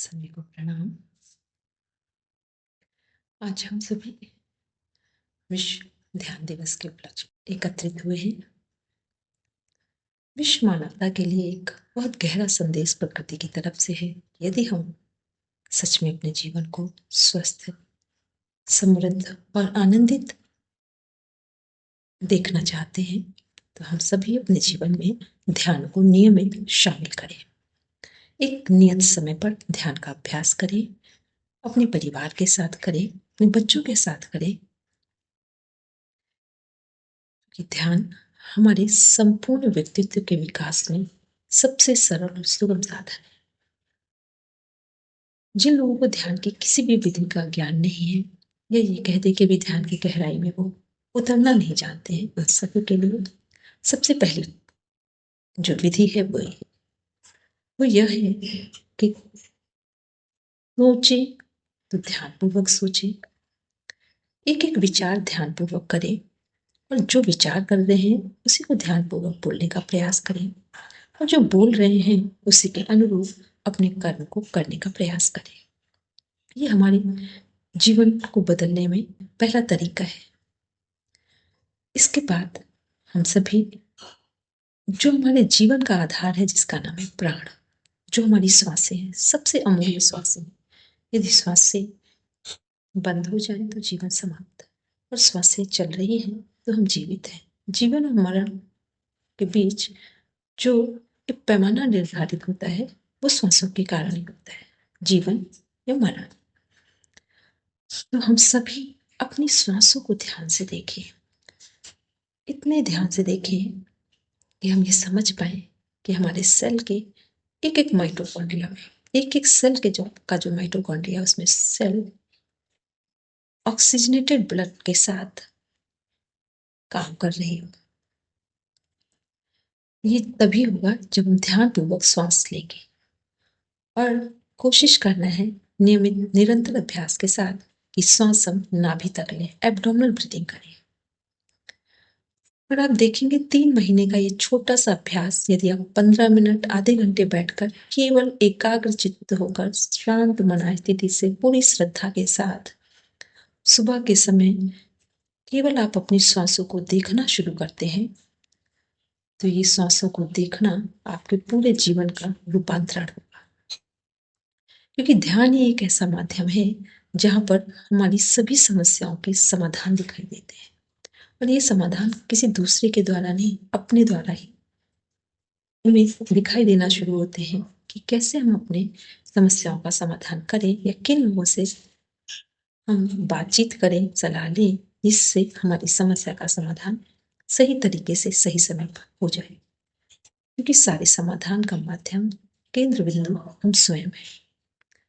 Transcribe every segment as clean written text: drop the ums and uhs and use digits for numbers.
सभी को प्रणाम। आज हम सभी विश्व ध्यान दिवस के उपलक्ष्य में एकत्रित हुए हैं। विश्व मानवता के लिए एक बहुत गहरा संदेश प्रकृति की तरफ से है। यदि हम सच में अपने जीवन को स्वस्थ, समृद्ध और आनंदित देखना चाहते हैं तो हम सभी अपने जीवन में ध्यान को नियमित शामिल करें। एक नियत समय पर ध्यान का अभ्यास करें, अपने परिवार के साथ करें, अपने बच्चों के साथ करें कि ध्यान हमारे संपूर्ण व्यक्तित्व के विकास में सबसे सरल और सुगम साधन है। जिन लोगों को ध्यान की किसी भी विधि का ज्ञान नहीं है या ये कह दे कि भी ध्यान की गहराई में वो उतरना नहीं जानते हैं, उन सभी के लिए सबसे पहली जो विधि है वो यह है कि सोचे तो ध्यानपूर्वक सोचे, एक एक विचार ध्यानपूर्वक करें और जो विचार कर रहे हैं उसी को ध्यानपूर्वक बोलने का प्रयास करें और जो बोल रहे हैं उसी के अनुरूप अपने कर्म को करने का प्रयास करें। ये हमारे जीवन को बदलने में पहला तरीका है। इसके बाद हम सभी जो हमारे जीवन का आधार है, जिसका नाम है प्राण, जो हमारी श्वासें हैं, सबसे अमूल्य श्वासें हैं। यदि श्वासें बंद हो जाए तो जीवन समाप्त है, और श्वासें चल रही हैं तो हम जीवित हैं। जीवन और मरण के बीच जो एक पैमाना निर्धारित होता है वो श्वासों के कारण ही होता है, जीवन या मरण। तो हम सभी अपनी श्वासों को ध्यान से देखें, इतने ध्यान से देखें कि हम ये समझ पाए कि हमारे सेल के एक एक माइटोकॉन्ड्रिया में, एक एक सेल के जो माइटोकॉन्ड्रिया, उसमें सेल ऑक्सीजनेटेड ब्लड के साथ काम कर रही हो। ये तभी होगा जब हम ध्यानपूर्वक श्वास लेंगे, और कोशिश करना है नियमित निरंतर अभ्यास के साथ कि श्वास हम नाभि तक लें, एब्डोमिनल ब्रीदिंग करें। और आप देखेंगे 3 महीने का ये छोटा सा अभ्यास, यदि आप 15 मिनट आधे घंटे बैठकर केवल एकाग्र चित्त होकर शांत मना स्थिति से पूरी श्रद्धा के साथ सुबह के समय केवल आप अपनी श्वासों को देखना शुरू करते हैं, तो ये श्वासों को देखना आपके पूरे जीवन का रूपांतरण होगा। क्योंकि ध्यान ही एक ऐसा माध्यम है जहाँ पर हमारी सभी समस्याओं के समाधान दिखाई देते हैं, और ये समाधान किसी दूसरे के द्वारा नहीं, अपने द्वारा ही हमें दिखाई देना शुरू होते हैं कि कैसे हम अपने समस्याओं का समाधान करें या किन लोगों से हम बातचीत करें, सलाह लें, जिससे हमारी समस्या का समाधान सही तरीके से सही समय पर हो जाए। क्योंकि सारे समाधान का माध्यम, केंद्र बिंदु हम स्वयं हैं।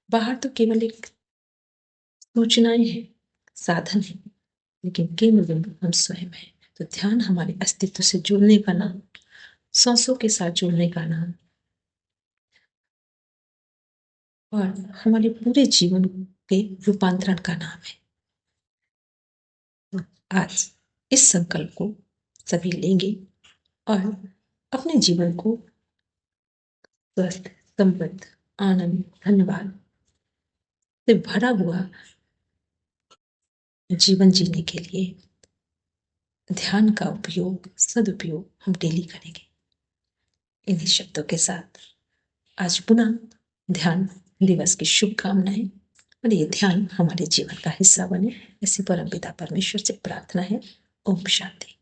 बाहर तो केवल एक सूचनाएं हैं, साधन है, लेकिन केंद्र बिंदु हम स्वयं हैं। तो ध्यान हमारे अस्तित्व से जुड़ने का नाम, सांसों के साथ जुड़ने का नाम, और हमारे पूरे जीवन के रूपांतरण का नाम है। तो आज इस संकल्प को सभी लेंगे और अपने जीवन को स्वस्थ, समृद्ध, आनंद, धन्यवाद से भरा हुआ जीवन जीने के लिए ध्यान का उपयोग, सदुपयोग हम डेली करेंगे। इन्हीं शब्दों के साथ आज पुनः ध्यान दिवस की शुभकामनाएं, और ये ध्यान हमारे जीवन का हिस्सा बने, ऐसी परमपिता परमेश्वर से प्रार्थना है। ओम शांति।